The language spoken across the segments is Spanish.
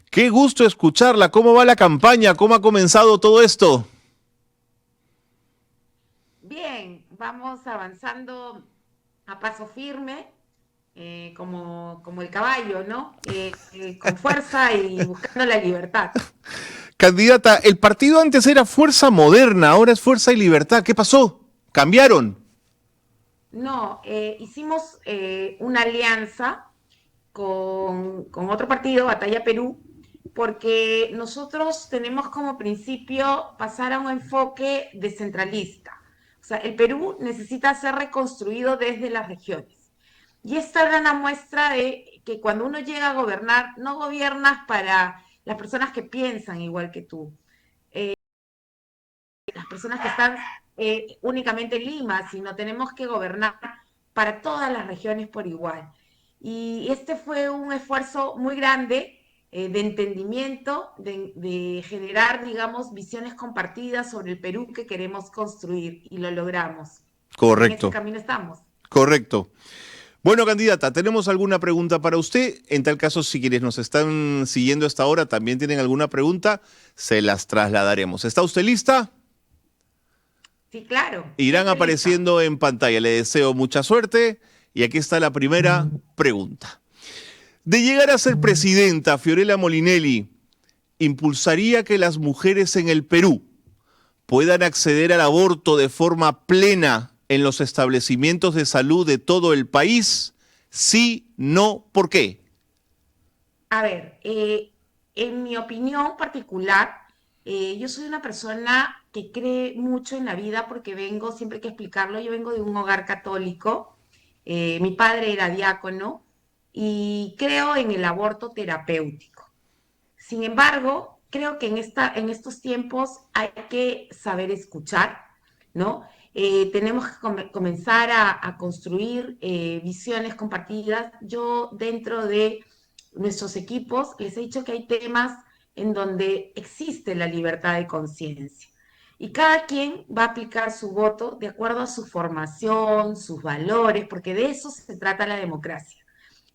Qué gusto escucharla. ¿Cómo va la campaña? ¿Cómo ha comenzado todo esto? Bien, vamos avanzando a paso firme, como el caballo, ¿no? Con fuerza y buscando la libertad. Candidata, el partido antes era Fuerza Moderna, ahora es Fuerza y Libertad. ¿Qué pasó? ¿Cambiaron? No, hicimos una alianza con otro partido, Batalla Perú, porque nosotros tenemos como principio pasar a un enfoque descentralista. O sea, el Perú necesita ser reconstruido desde las regiones. Y esta es una muestra de que cuando uno llega a gobernar, no gobiernas para las personas que piensan igual que tú, las personas que están únicamente en Lima, sino tenemos que gobernar para todas las regiones por igual. Y este fue un esfuerzo muy grande de entendimiento, de generar, digamos, visiones compartidas sobre el Perú que queremos construir y lo logramos. En ese Correcto, camino estamos. correcto. Bueno, candidata, ¿tenemos alguna pregunta para usted? En tal caso, si quienes nos están siguiendo hasta ahora también tienen alguna pregunta, se las trasladaremos. ¿Está usted lista? Sí, claro, Irán siempre lista. apareciendo en pantalla. Le deseo mucha suerte y aquí está la primera pregunta. De llegar a ser presidenta, Fiorella Molinelli, ¿impulsaría que las mujeres en el Perú puedan acceder al aborto de forma plena en los establecimientos de salud de todo el país? Sí, no, ¿por qué? A ver, en mi opinión particular, yo soy una persona que cree mucho en la vida porque vengo, siempre hay que explicarlo, yo vengo de un hogar católico, mi padre era diácono y creo en el aborto terapéutico. Sin embargo, creo que en estos tiempos hay que saber escuchar, ¿no? Tenemos que comenzar a construir visiones compartidas. Yo dentro de nuestros equipos les he dicho que hay temas en donde existe la libertad de conciencia. Y cada quien va a aplicar su voto de acuerdo a su formación, sus valores, porque de eso se trata la democracia.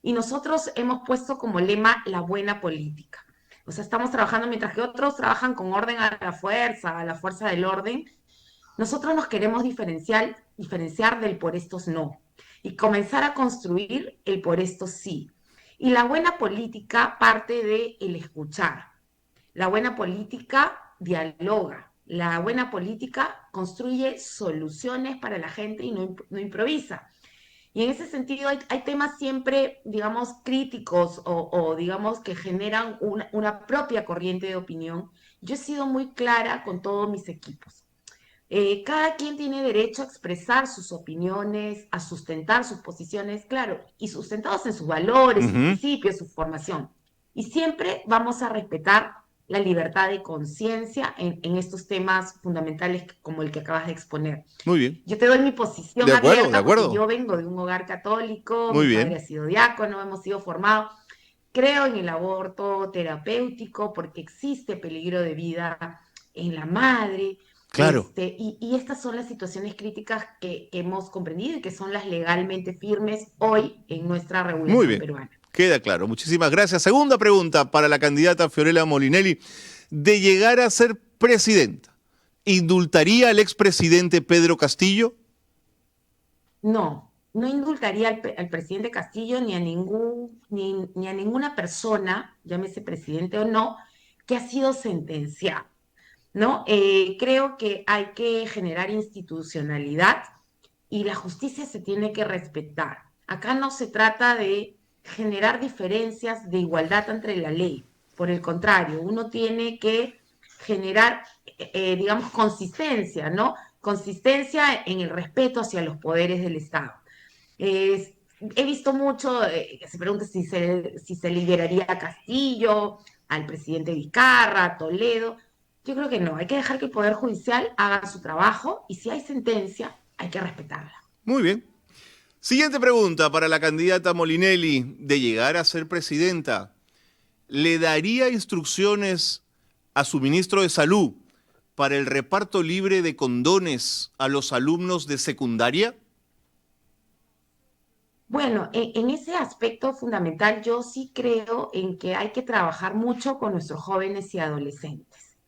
Y nosotros hemos puesto como lema la buena política. O sea, estamos trabajando mientras que otros trabajan con orden a la fuerza del orden. Nosotros nos queremos diferenciar del por estos no y comenzar a construir el por estos sí. Y la buena política parte de el escuchar. La buena política dialoga. La buena política construye soluciones para la gente y no improvisa. Y en ese sentido hay temas siempre, digamos, críticos digamos, que generan una propia corriente de opinión. Yo he sido muy clara con todos mis equipos. Cada quien tiene derecho a expresar sus opiniones, a sustentar sus posiciones, claro, y sustentados en sus valores, sus Ujú. principios, su formación. Y siempre vamos a respetar la libertad de conciencia en estos temas fundamentales como el que acabas de exponer. Muy bien. Yo te doy mi De posición acuerdo, de abierta porque acuerdo. yo vengo de un hogar católico, Muy mi padre bien. ha sido diácono, hemos sido formados. Creo en el aborto terapéutico porque existe peligro de vida en la madre. Claro. Y estas son las situaciones críticas que hemos comprendido y que son las legalmente firmes hoy en nuestra Muy regulación bien. peruana. Queda claro. Muchísimas gracias. Segunda pregunta para la candidata Fiorella Molinelli. De llegar a ser presidenta, ¿indultaría al expresidente Pedro Castillo? No, no indultaría al presidente Castillo ni a ninguna persona, llámese presidente o no, que ha sido sentenciado. ¿No? Creo que hay que generar institucionalidad y la justicia se tiene que respetar. Acá no se trata de generar diferencias de igualdad entre la ley. Por el contrario, uno tiene que generar, digamos, consistencia, ¿no? Consistencia en el respeto hacia los poderes del Estado. He visto mucho que se pregunta si se liberaría a Castillo, al presidente Vizcarra, a Toledo. Yo creo que no, hay que dejar que el Poder Judicial haga su trabajo y si hay sentencia, hay que respetarla. Muy bien. Siguiente pregunta para la candidata Molinelli. De llegar a ser presidenta, ¿le daría instrucciones a su ministro de Salud para el reparto libre de condones a los alumnos de secundaria? Bueno, en ese aspecto fundamental yo sí creo en que hay que trabajar mucho con nuestros jóvenes y adolescentes.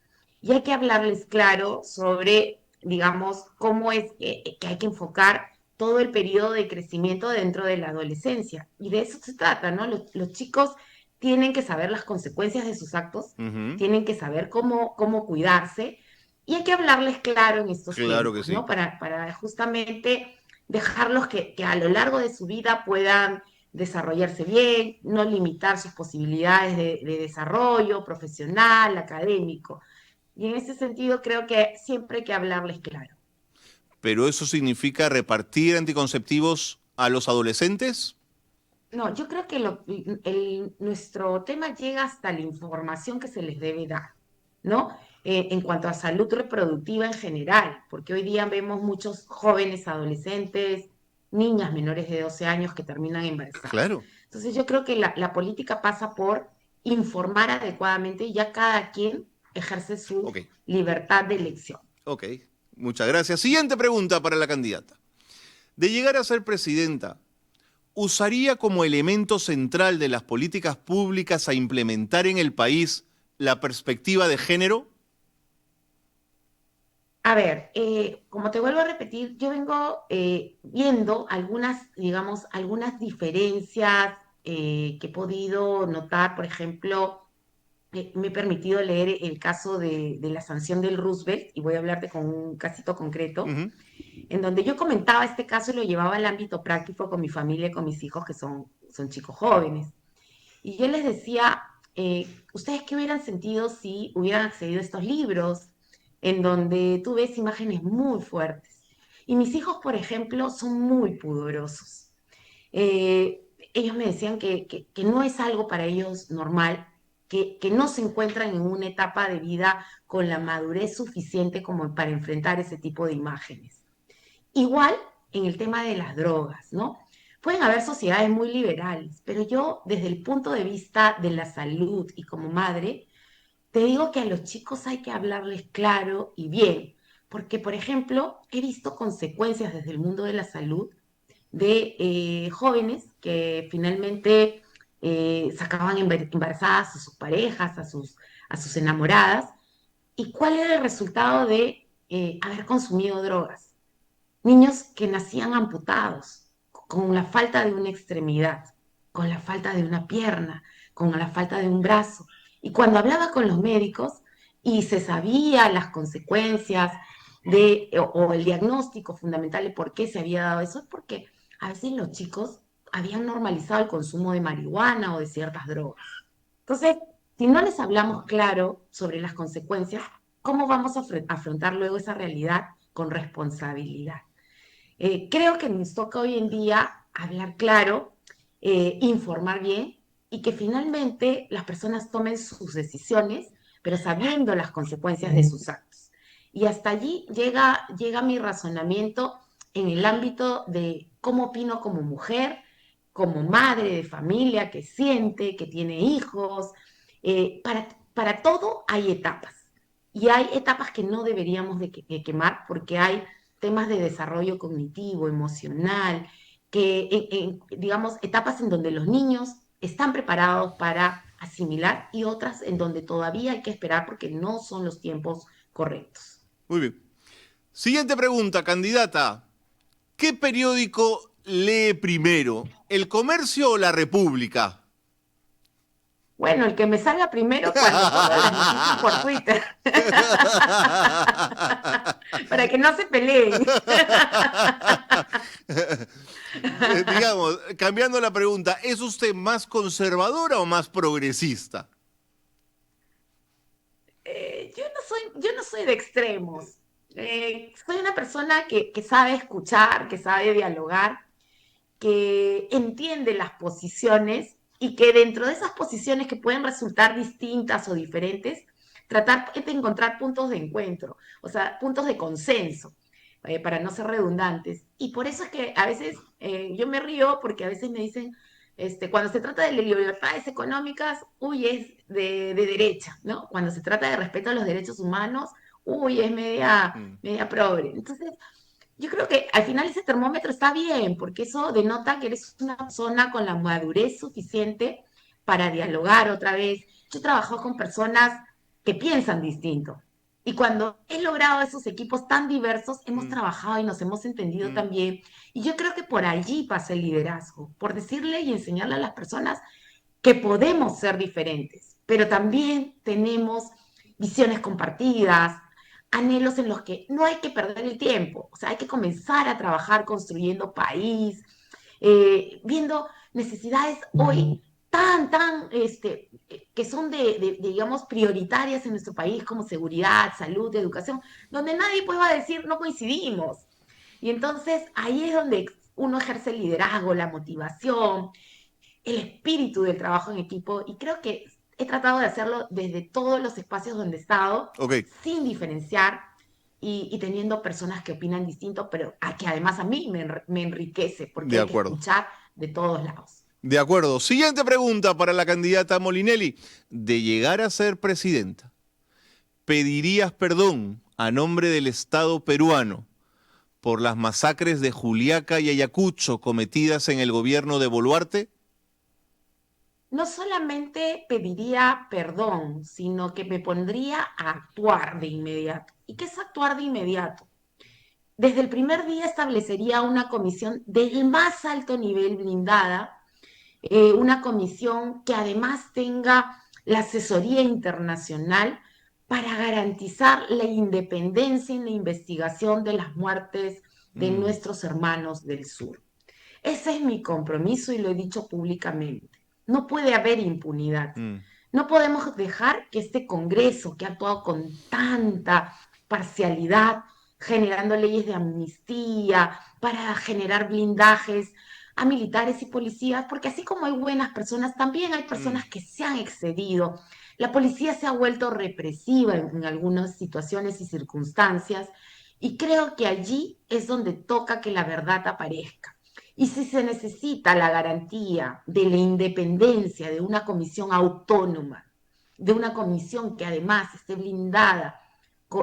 Y hay que hablarles claro sobre, digamos, cómo es que hay que enfocar todo el periodo de crecimiento dentro de la adolescencia. Y de eso se trata, ¿no? Los chicos tienen que saber las consecuencias de sus actos, Ujú. tienen que saber cómo cuidarse, y hay que hablarles claro en estos Claro que tiempos, ¿no? sí. Para justamente dejarlos que a lo largo de su vida puedan desarrollarse bien, no limitar sus posibilidades de desarrollo profesional, académico. Y en ese sentido creo que siempre hay que hablarles claro. ¿Pero eso significa repartir anticonceptivos a los adolescentes? No, yo creo que nuestro tema llega hasta la información que se les debe dar, ¿no? En cuanto a salud reproductiva en general, porque hoy día vemos muchos jóvenes adolescentes, niñas menores de 12 años que terminan embarazadas. Claro. Entonces yo creo que la política pasa por informar adecuadamente y ya cada quien ejerce su Ok, libertad de elección. ok. Muchas gracias. Siguiente pregunta para la candidata. De llegar a ser presidenta, ¿usaría como elemento central de las políticas públicas a implementar en el país la perspectiva de género? A ver, como te vuelvo a repetir, yo vengo viendo algunas, digamos, algunas diferencias que he podido notar. Por ejemplo, me he permitido leer el caso de la sanción del Roosevelt, y voy a hablarte con un casito concreto, Ujú. en donde yo comentaba este caso y lo llevaba al ámbito práctico con mi familia y con mis hijos, que son chicos jóvenes. Y yo les decía, ¿ustedes qué hubieran sentido si hubieran accedido a estos libros en donde tú ves imágenes muy fuertes? Y mis hijos, por ejemplo, son muy pudorosos. Ellos me decían que no es algo para ellos normal, que no se encuentran en una etapa de vida con la madurez suficiente como para enfrentar ese tipo de imágenes. Igual en el tema de las drogas, ¿no? Pueden haber sociedades muy liberales, pero yo desde el punto de vista de la salud y como madre, te digo que a los chicos hay que hablarles claro y bien, porque por ejemplo, he visto consecuencias desde el mundo de la salud de jóvenes que finalmente sacaban embarazadas a sus parejas, a sus enamoradas, y cuál era el resultado de haber consumido drogas. Niños que nacían amputados, con la falta de una extremidad, con la falta de una pierna, con la falta de un brazo. Y cuando hablaba con los médicos y se sabía las consecuencias o el diagnóstico fundamental de por qué se había dado eso, es porque a veces los chicos habían normalizado el consumo de marihuana o de ciertas drogas. Entonces, si no les hablamos claro sobre las consecuencias, ¿cómo vamos a afrontar luego esa realidad con responsabilidad? Creo que nos toca hoy en día hablar claro, informar bien, y que finalmente las personas tomen sus decisiones, pero sabiendo las consecuencias de sus actos. Y hasta allí llega mi razonamiento en el ámbito de cómo opino como mujer, como madre de familia que siente, que tiene hijos. Para todo hay etapas. Y hay etapas que no deberíamos de quemar, porque hay temas de desarrollo cognitivo, emocional, digamos, etapas en donde los niños están preparados para asimilar, y otras en donde todavía hay que esperar porque no son los tiempos correctos. Muy bien. Siguiente pregunta, candidata. ¿Qué periódico lee primero, El Comercio o La República? Bueno, el que me salga primero cuando pongo las noticias por Twitter, para que no se peleen. Digamos, cambiando la pregunta, ¿es usted más conservadora o más progresista? Yo no soy de extremos. Soy una persona que sabe escuchar, que sabe dialogar, que entiende las posiciones, y que dentro de esas posiciones que pueden resultar distintas o diferentes, tratar de encontrar puntos de encuentro, o sea, puntos de consenso, para no ser redundantes. Y por eso es que a veces yo me río, porque a veces me dicen, cuando se trata de libertades económicas, uy, es de derecha, ¿no? Cuando se trata de respeto a los derechos humanos, uy, es media, Mm. media progre. Entonces, Yo creo que al final ese termómetro está bien, porque eso denota que eres una persona con la madurez suficiente para dialogar otra vez. Yo he trabajado con personas que piensan distinto. Y cuando he logrado esos equipos tan diversos, hemos Mm, trabajado y nos hemos entendido mm, también. Y yo creo que por allí pasa el liderazgo, por decirle y enseñarle a las personas que podemos ser diferentes, pero también tenemos visiones compartidas, anhelos en los que no hay que perder el tiempo, o sea, hay que comenzar a trabajar construyendo país, viendo necesidades hoy que son digamos, prioritarias en nuestro país, como seguridad, salud, educación, donde nadie pues va a decir no coincidimos. Y entonces ahí es donde uno ejerce el liderazgo, la motivación, el espíritu del trabajo en equipo, y creo que he tratado de hacerlo desde todos los espacios donde he estado, ok, sin diferenciar y teniendo personas que opinan distinto, pero que además a mí me enriquece, porque de hay que acuerdo. escuchar de todos lados. De acuerdo. Siguiente pregunta para la candidata Molinelli. De llegar a ser presidenta, ¿pedirías perdón a nombre del Estado peruano por las masacres de Juliaca y Ayacucho cometidas en el gobierno de Boluarte? No solamente pediría perdón, sino que me pondría a actuar de inmediato. ¿Y qué es actuar de inmediato? Desde el primer día establecería una comisión del más alto nivel blindada, una comisión que además tenga la asesoría internacional para garantizar la independencia en la investigación de las muertes de Mm, nuestros hermanos del sur. Ese es mi compromiso y lo he dicho públicamente. No puede haber impunidad. mm, No podemos dejar que este Congreso, que ha actuado con tanta parcialidad, generando leyes de amnistía, para generar blindajes a militares y policías, porque así como hay buenas personas, también hay mm. personas que se han excedido. La policía se ha vuelto represiva en algunas situaciones y circunstancias, y creo que allí es donde toca que la verdad aparezca. Y si se necesita la garantía de la independencia de una comisión autónoma, de una comisión que además esté blindada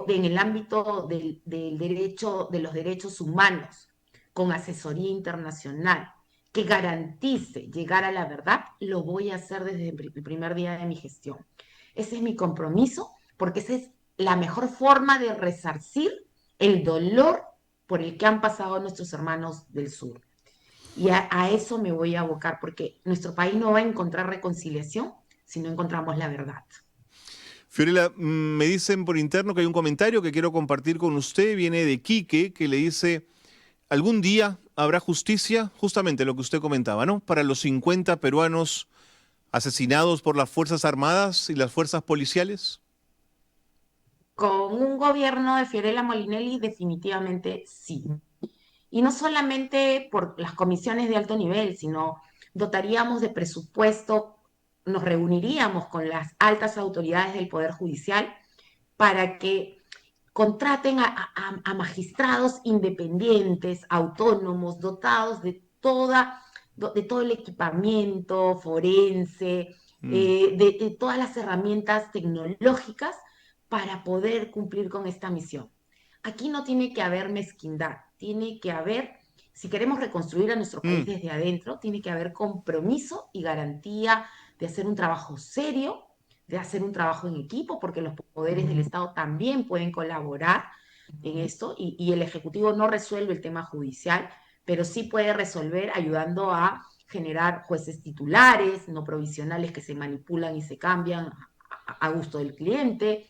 en el ámbito del derecho, de los derechos humanos, con asesoría internacional, que garantice llegar a la verdad, lo voy a hacer desde el primer día de mi gestión. Ese es mi compromiso, porque esa es la mejor forma de resarcir el dolor por el que han pasado nuestros hermanos del sur. Y a eso me voy a abocar, porque nuestro país no va a encontrar reconciliación si no encontramos la verdad. Fiorella, me dicen por interno que hay un comentario que quiero compartir con usted. Viene de Quique, que le dice, ¿algún día habrá justicia? Justamente lo que usted comentaba, ¿no? Para los 50 peruanos asesinados por las Fuerzas Armadas y las fuerzas policiales. Con un gobierno de Fiorella Molinelli, definitivamente sí. Y no solamente por las comisiones de alto nivel, sino dotaríamos de presupuesto, nos reuniríamos con las altas autoridades del Poder Judicial para que contraten a magistrados independientes, autónomos, dotados de todo el equipamiento forense, Mm, de todas las herramientas tecnológicas para poder cumplir con esta misión. Aquí no tiene que haber mezquindad, tiene que haber, si queremos reconstruir a nuestro país mm, desde adentro, tiene que haber compromiso y garantía de hacer un trabajo serio, de hacer un trabajo en equipo, porque los poderes del Estado también pueden colaborar en esto y el Ejecutivo no resuelve el tema judicial, pero sí puede resolver ayudando a generar jueces titulares, no provisionales que se manipulan y se cambian a gusto del cliente,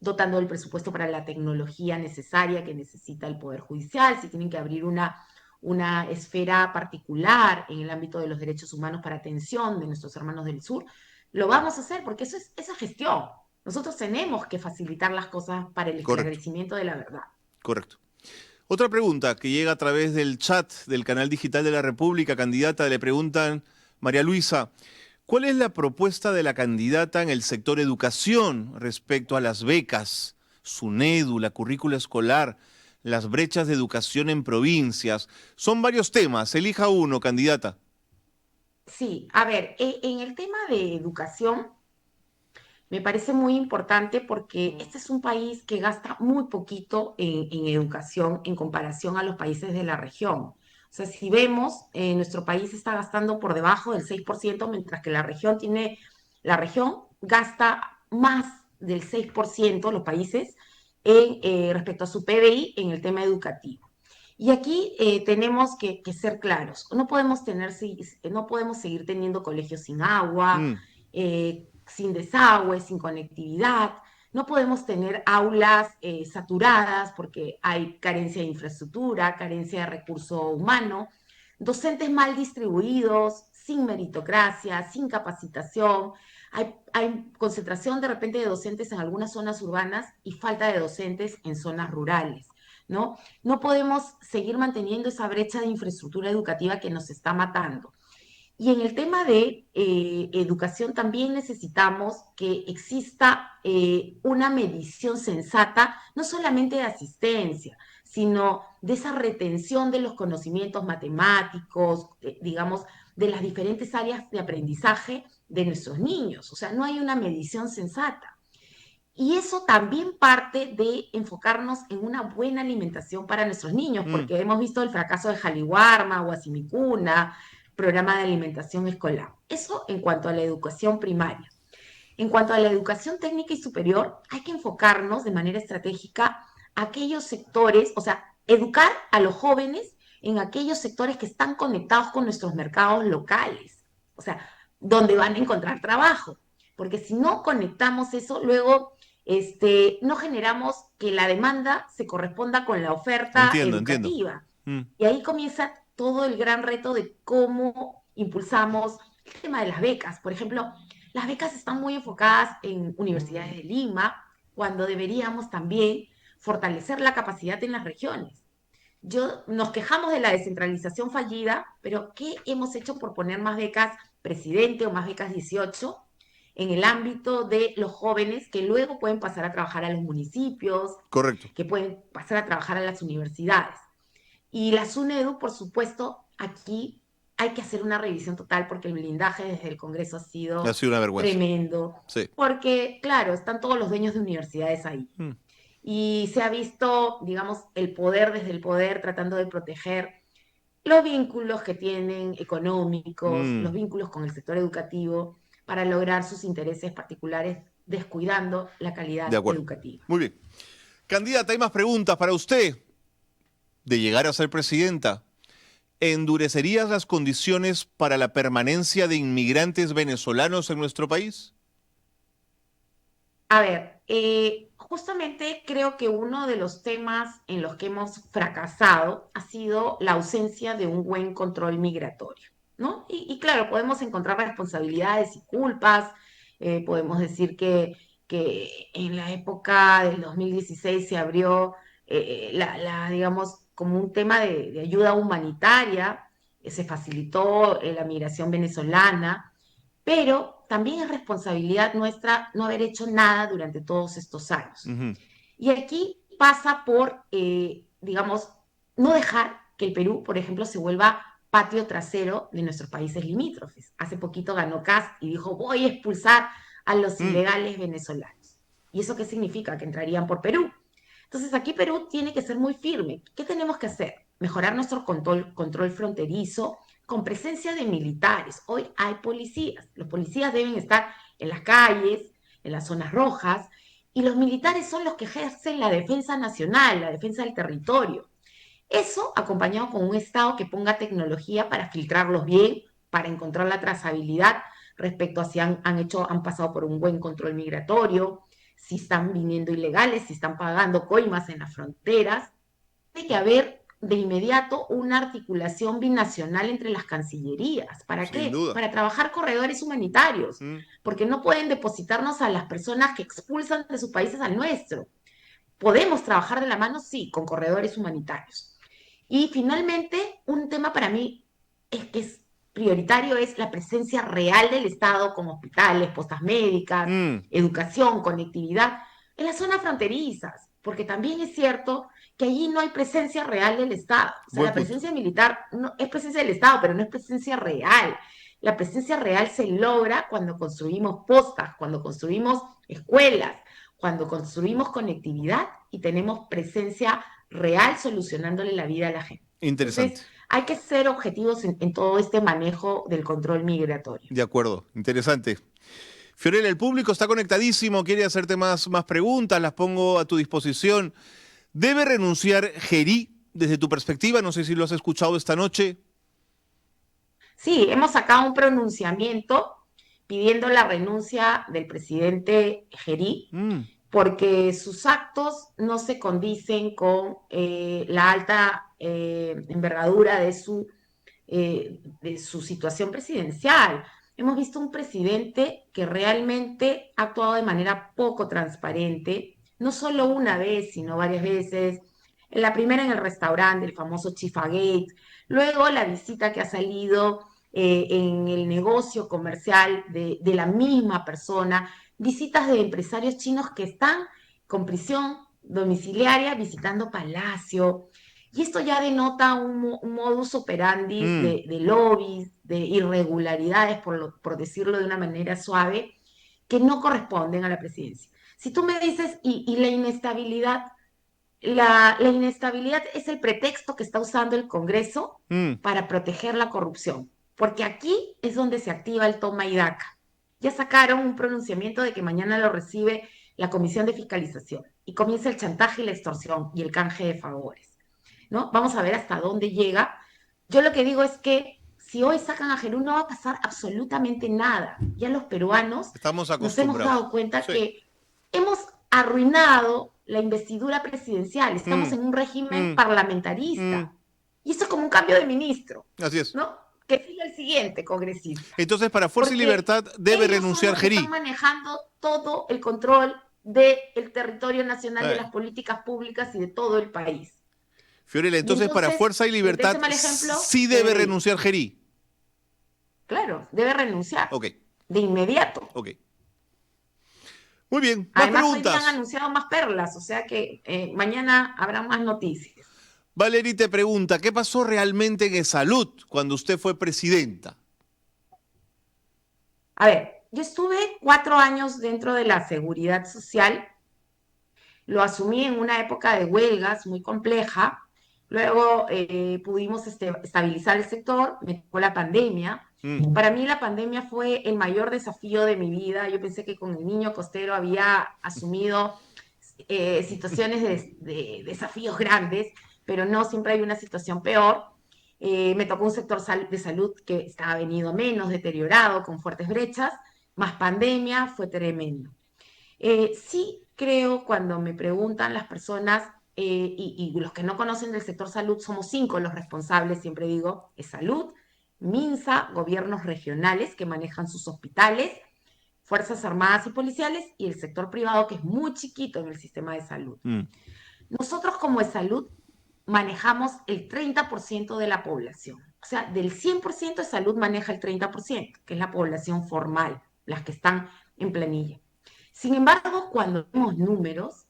dotando del presupuesto para la tecnología necesaria que necesita el Poder Judicial, si tienen que abrir una esfera particular en el ámbito de los derechos humanos para atención de nuestros hermanos del sur, lo vamos a hacer porque eso es esa gestión. Nosotros tenemos que facilitar las cosas para el correcto, esclarecimiento de la verdad. correcto. Otra pregunta que llega a través del chat del canal digital de la República, candidata, le preguntan, María Luisa, ¿cuál es la propuesta de la candidata en el sector educación respecto a las becas, SUNEDU, la currícula escolar, las brechas de educación en provincias? Son varios temas, elija uno, candidata. Sí, a ver, en el tema de educación, Me parece muy importante porque este es un país que gasta muy poquito en educación en comparación a los países de la región. O sea, si vemos, nuestro país está gastando por debajo del 6%, mientras que la región gasta más del 6%, los países, respecto a su PBI en el tema educativo. Y aquí tenemos que ser claros. No podemos seguir teniendo colegios sin agua, Mm, sin desagüe, sin conectividad. No podemos tener aulas saturadas porque hay carencia de infraestructura, carencia de recurso humano, docentes mal distribuidos, sin meritocracia, sin capacitación. Hay concentración de repente de docentes en algunas zonas urbanas y falta de docentes en zonas rurales, ¿no? No podemos seguir manteniendo esa brecha de infraestructura educativa que nos está matando. Y en el tema de educación también necesitamos que exista una medición sensata, no solamente de asistencia, sino de esa retención de los conocimientos matemáticos, digamos, de las diferentes áreas de aprendizaje de nuestros niños. O sea, no hay una medición sensata. Y eso también parte de enfocarnos en una buena alimentación para nuestros niños, mm, porque hemos visto el fracaso de Jaliwarma, Guasimicuna, programa de alimentación escolar. Eso en cuanto a la educación primaria. En cuanto a la educación técnica y superior, hay que enfocarnos de manera estratégica a aquellos sectores, o sea, educar a los jóvenes en aquellos sectores que están conectados con nuestros mercados locales, o sea, donde van a encontrar trabajo. Porque si no conectamos eso, luego no generamos que la demanda se corresponda con la oferta entiendo, entiendo. educativa. Mm, Y ahí comienza todo el gran reto de cómo impulsamos el tema de las becas. Por ejemplo, las becas están muy enfocadas en universidades de Lima, cuando deberíamos también fortalecer la capacidad en las regiones. Nos quejamos de la descentralización fallida, pero ¿qué hemos hecho por poner más becas presidente o más becas 18 en el ámbito de los jóvenes que luego pueden pasar a trabajar a los municipios, correcto. que pueden pasar a trabajar a las universidades? Y la SUNEDU, por supuesto, aquí hay que hacer una revisión total porque el blindaje desde el Congreso ha Ha sido sido una vergüenza. tremendo, Sí. porque, claro, están todos los dueños de universidades ahí. Mm, Y se ha visto, digamos, el poder desde el poder tratando de proteger los vínculos que tienen económicos, los mm, vínculos con el sector educativo, para lograr sus intereses particulares, descuidando la de calidad acuerdo. educativa. Muy bien. Candidata, hay más preguntas para usted. De llegar a ser presidenta, ¿endurecerías las condiciones para la permanencia de inmigrantes venezolanos en nuestro país? A ver, justamente creo que uno de los temas en los que hemos fracasado ha sido la ausencia de un buen control migratorio, ¿no? Y claro, podemos encontrar responsabilidades y culpas, podemos decir que en la época del 2016 se abrió digamos, como un tema de ayuda humanitaria, se facilitó la migración venezolana, pero también es responsabilidad nuestra no haber hecho nada durante todos estos años. Ujú. Y aquí pasa por, digamos, no dejar que el Perú, por ejemplo, se vuelva patio trasero de nuestros países limítrofes. Hace poquito ganó Kast y dijo, voy a expulsar a los Mm, ilegales venezolanos. ¿Y eso qué significa? Que entrarían por Perú. Entonces aquí Perú tiene que ser muy firme. ¿Qué tenemos que hacer? Mejorar nuestro control fronterizo con presencia de militares. Hoy hay policías. Los policías deben estar en las calles, en las zonas rojas, y los militares son los que ejercen la defensa nacional, la defensa del territorio. Eso acompañado con un Estado que ponga tecnología para filtrarlos bien, para encontrar la trazabilidad respecto a si han pasado por un buen control migratorio, si están viniendo ilegales, si están pagando coimas en las fronteras. Tiene que haber de inmediato una articulación binacional entre las cancillerías. ¿Para sin qué? duda. Para trabajar corredores humanitarios, Mm, porque no pueden depositarnos a las personas que expulsan de sus países al nuestro. ¿Podemos trabajar de la mano? Sí, con corredores humanitarios. Y finalmente, un tema para mí que es prioritario es la presencia real del Estado con hospitales, postas médicas, mm, educación, conectividad en las zonas fronterizas, porque también es cierto que allí no hay presencia real del Estado. O sea, buen la punto. presencia militar no, es presencia del Estado, pero no es presencia real. La presencia real se logra cuando construimos postas, cuando construimos escuelas, cuando construimos conectividad y tenemos presencia real solucionándole la vida a la gente. Interesante. Entonces, hay que ser objetivos en todo este manejo del control migratorio. De acuerdo, interesante. Fiorella, el público está conectadísimo, quiere hacerte más preguntas, las pongo a tu disposición. ¿Debe renunciar Gerí desde tu perspectiva? No sé si lo has escuchado esta noche. Sí, hemos sacado un pronunciamiento pidiendo la renuncia del presidente Gerí Mm, porque sus actos no se condicen con la alta envergadura de su situación presidencial. Hemos visto un presidente que realmente ha actuado de manera poco transparente, no solo una vez, sino varias veces. En la primera en el restaurante, el famoso Chifagate, luego la visita que ha salido en el negocio comercial de la misma persona, visitas de empresarios chinos que están con prisión domiciliaria visitando Palacio, y esto ya denota un modus operandi mm. de lobbies, de irregularidades, por decirlo de una manera suave, que no corresponden a la presidencia. Si tú me dices, y la inestabilidad, la inestabilidad es el pretexto que está usando el Congreso Mm. para proteger la corrupción, porque aquí es donde se activa el toma y daca. Ya sacaron un pronunciamiento de que mañana lo recibe la Comisión de Fiscalización y comienza el chantaje y la extorsión y el canje de favores. ¿No? Vamos a ver hasta dónde llega. Yo lo que digo es que si hoy sacan a Jerú no va a pasar absolutamente nada. Ya los peruanos Estamos nos hemos acostumbrados. dado cuenta Sí. que hemos arruinado la investidura presidencial, estamos Mm, en un régimen mm, mm. parlamentarista. Y eso es como un cambio de ministro, Así es. ¿no? Que siga el siguiente congresista. Entonces, para Fuerza y Porque Libertad debe ellos son renunciar los que están Gerí. manejando todo el control del territorio nacional, de Eh, las políticas públicas y de todo el país. Fiorella, Y entonces para entonces, Fuerza y frente a ese Libertad mal ejemplo, sí se debe debe ir. renunciar Gerí. Claro, debe renunciar Ok, de inmediato. ok. Muy bien, más Además, hoy día han preguntas. anunciado más perlas, o sea que mañana habrá más noticias. Valerie te pregunta, ¿qué pasó realmente en Salud cuando usted fue presidenta? A ver, yo estuve 4 años dentro de la seguridad social, lo asumí en una época de huelgas muy compleja, luego pudimos estabilizar el sector, me tocó la pandemia. Mm, Para mí la pandemia fue el mayor desafío de mi vida. Yo pensé que con el niño costero había asumido situaciones de desafíos grandes, pero no, siempre hay una situación peor. Me tocó un sector de salud que estaba venido menos deteriorado, con fuertes brechas, más pandemia, fue tremendo. Sí creo cuando me preguntan las personas, y los que no conocen del sector salud, somos 5 los responsables, siempre digo, es salud, MINSA, gobiernos regionales que manejan sus hospitales, Fuerzas Armadas y Policiales y el sector privado que es muy chiquito en el sistema de salud. mm, Nosotros como de salud manejamos el 30% de la población. O sea, del 100% de salud maneja el 30%, que es la población formal, las que están en planilla. Sin embargo, cuando vemos números,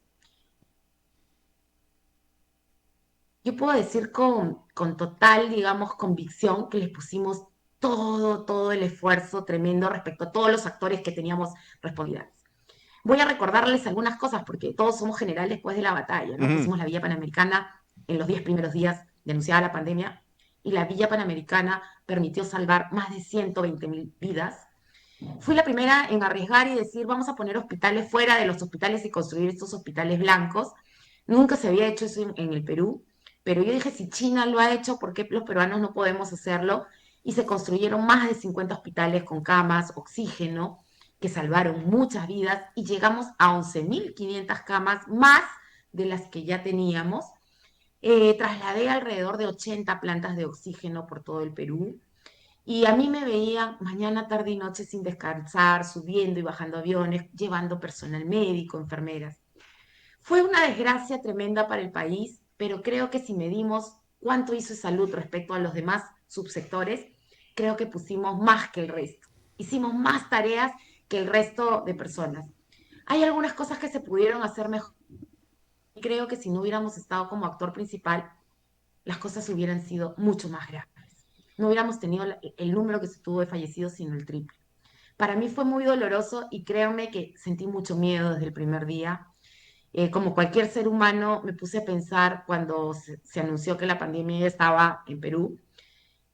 yo puedo decir con total, digamos, convicción que les pusimos todo el esfuerzo tremendo respecto a todos los actores que teníamos responsabilidades. Voy a recordarles algunas cosas porque todos somos generales después de la batalla, ¿no? ujú. Pusimos la Villa Panamericana en los 10 primeros días denunciada la pandemia y la Villa Panamericana permitió salvar más de 120.000 vidas. Fui la primera en arriesgar y decir, vamos a poner hospitales fuera de los hospitales y construir estos hospitales blancos. Nunca se había hecho eso en el Perú, pero yo dije, si China lo ha hecho, ¿por qué los peruanos no podemos hacerlo? Y se construyeron más de 50 hospitales con camas, oxígeno, que salvaron muchas vidas y llegamos a 11.500 camas más de las que ya teníamos. Trasladé alrededor de 80 plantas de oxígeno por todo el Perú. Y a mí me veían mañana, tarde y noche sin descansar, subiendo y bajando aviones, llevando personal médico, enfermeras. Fue una desgracia tremenda para el país, pero creo que si medimos cuánto hizo salud respecto a los demás subsectores, creo que pusimos más que el resto. Hicimos más tareas que el resto de personas. Hay algunas cosas que se pudieron hacer mejor. Y creo que si no hubiéramos estado como actor principal, las cosas hubieran sido mucho más graves. no hubiéramos tenido el número que se tuvo de fallecidos, sino el triple. Para mí fue muy doloroso y créanme que sentí mucho miedo desde el primer día. Como cualquier ser humano, me puse a pensar cuando se anunció que la pandemia ya estaba en Perú.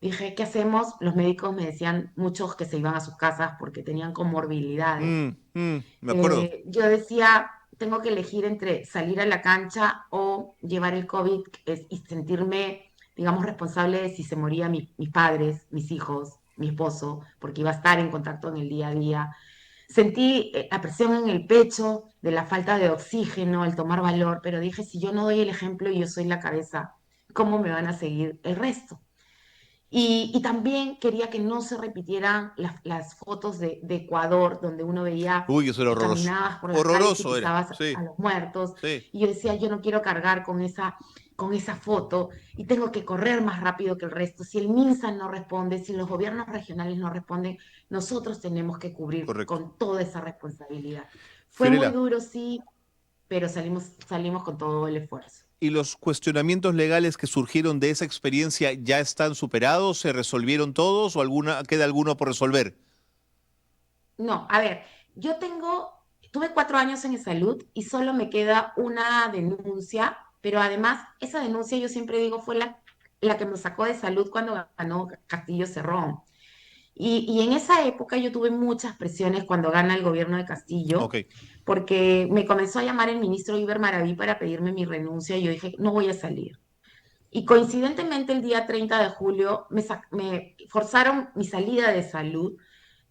Dije, ¿qué hacemos? Los médicos me decían muchos que se iban a sus casas porque tenían comorbilidades. Me acuerdo. Yo decía, tengo que elegir entre salir a la cancha o llevar el COVID y sentirme, digamos, responsable de si se morían mis padres, mis hijos, mi esposo, porque iba a estar en contacto en el día a día. Sentí la presión en el pecho de la falta de oxígeno, el tomar valor, pero dije, si yo no doy el ejemplo y yo soy la cabeza, ¿cómo me van a seguir el resto? Y también quería que no se repitieran las fotos de Ecuador, donde uno veía Uy, eso era que horroroso. caminabas por las calles y Horroroso era. pisabas Sí, a los muertos. sí. Y yo decía, yo no quiero cargar con esa foto y tengo que correr más rápido que el resto. Si el MINSA no responde, si los gobiernos regionales no responden, nosotros tenemos que cubrir Correcto. con toda esa responsabilidad. Fue muy Fiorella, duro, sí, pero salimos con todo el esfuerzo. ¿y los cuestionamientos legales que surgieron de esa experiencia ya están superados? ¿Se resolvieron todos o queda alguno por resolver? No, a ver, tuve 4 años en salud y solo me queda una denuncia, pero además esa denuncia yo siempre digo fue la que me sacó de salud cuando ganó Castillo Cerrón. Y en esa época yo tuve muchas presiones cuando gana el gobierno de Castillo, Ok. porque me comenzó a llamar el ministro Iber Maraví para pedirme mi renuncia y yo dije, no voy a salir. Y coincidentemente el día 30 de julio me forzaron mi salida de salud,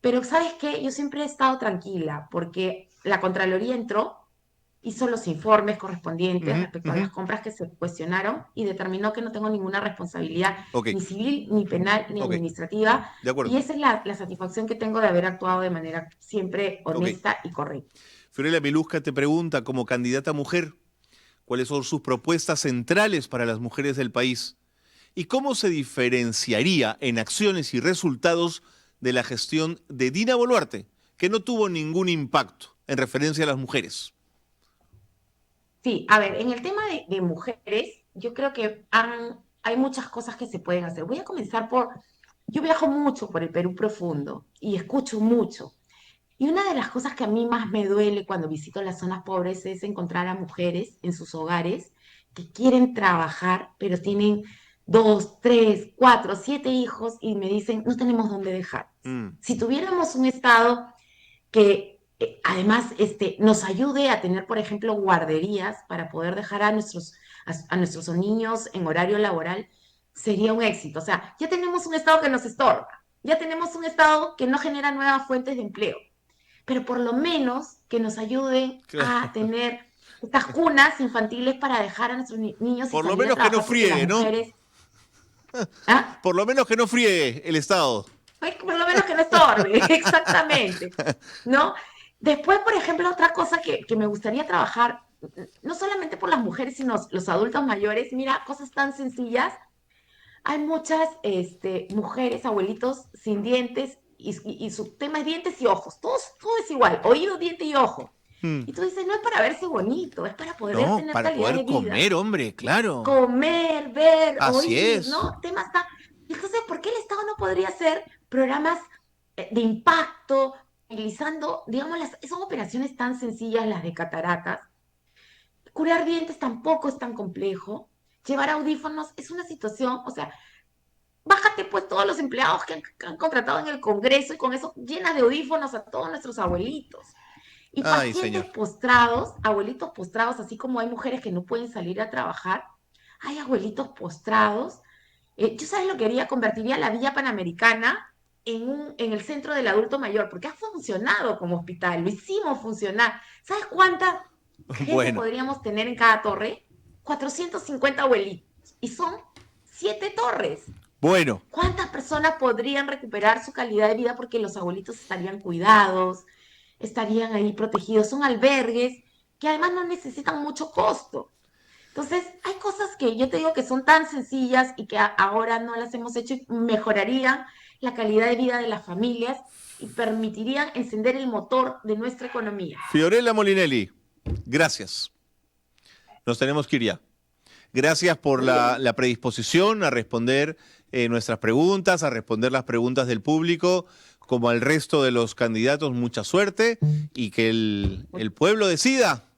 pero ¿sabes qué? Yo siempre he estado tranquila porque la Contraloría entró, hizo los informes correspondientes Ujú, respecto a ujú. las compras que se cuestionaron y determinó que no tengo ninguna responsabilidad Ok, ni civil, ni penal, ni ok. administrativa. De Y acuerdo. esa es la satisfacción que tengo de haber actuado de manera siempre Ok. honesta y correcta. Fiorella Miluzca te pregunta, como candidata mujer, ¿cuáles son sus propuestas centrales para las mujeres del país? ¿Y cómo se diferenciaría en acciones y resultados de la gestión de Dina Boluarte, que no tuvo ningún impacto en referencia a las mujeres? Sí, a ver, en el tema de mujeres, yo creo que hay muchas cosas que se pueden hacer. Voy a comenzar yo viajo mucho por el Perú profundo y escucho mucho. Y una de las cosas que a mí más me duele cuando visito las zonas pobres es encontrar a mujeres en sus hogares que quieren trabajar, pero tienen 2, 3, 4, 7 hijos y me dicen, no tenemos dónde dejar. Mm, Si tuviéramos un Estado que además nos ayude a tener, por ejemplo, guarderías para poder dejar a nuestros niños en horario laboral, sería un éxito. O sea, ya tenemos un Estado que nos estorba, ya tenemos un Estado que no genera nuevas fuentes de empleo, pero por lo menos que nos ayuden a claro. tener estas cunas infantiles para dejar a nuestros niños y Por lo salir a menos que no trabajar, porque las friegue, ¿no? mujeres, ¿ah? Por lo menos que no friegue el Estado. Pues por lo menos que no estorbe, exactamente, ¿no? Después, por ejemplo, otra cosa que me gustaría trabajar, no solamente por las mujeres, sino los adultos mayores, mira, cosas tan sencillas. Hay muchas mujeres, abuelitos sin dientes y su tema es dientes y ojos. Todo es igual, oído, diente y ojo. Mm, Y tú dices, no es para verse bonito, es para poder no, tener para calidad poder de vida. comer, hombre, claro. Comer, ver, Así oír, es. ¿no? Temas tan... Entonces, ¿por qué el Estado no podría hacer programas de impacto, utilizando, digamos, son operaciones tan sencillas las de cataratas? Curar dientes tampoco es tan complejo. Llevar audífonos es una situación, o sea, bájate pues todos los empleados que han contratado en el Congreso y con eso llenas de audífonos a todos nuestros abuelitos. Y Ay, pacientes señor. postrados, abuelitos postrados, así como hay mujeres que no pueden salir a trabajar, hay abuelitos postrados. Yo sabes lo que haría, convertiría la Villa Panamericana en el centro del adulto mayor, porque ha funcionado como hospital, lo hicimos funcionar. ¿Sabes cuánta gente Bueno, podríamos tener en cada torre? 450 abuelitos. Y son 7 torres. bueno. ¿Cuántas personas podrían recuperar su calidad de vida porque los abuelitos estarían cuidados, estarían ahí protegidos? Son albergues que además no necesitan mucho costo. Entonces, hay cosas que yo te digo que son tan sencillas y que ahora no las hemos hecho y mejorarían la calidad de vida de las familias y permitirían encender el motor de nuestra economía. Fiorella Molinelli, gracias. Nos tenemos que ir ya. Gracias por Muy bien. la predisposición a responder nuestras preguntas, a responder las preguntas del público, como al resto de los candidatos. Mucha suerte y que el pueblo decida.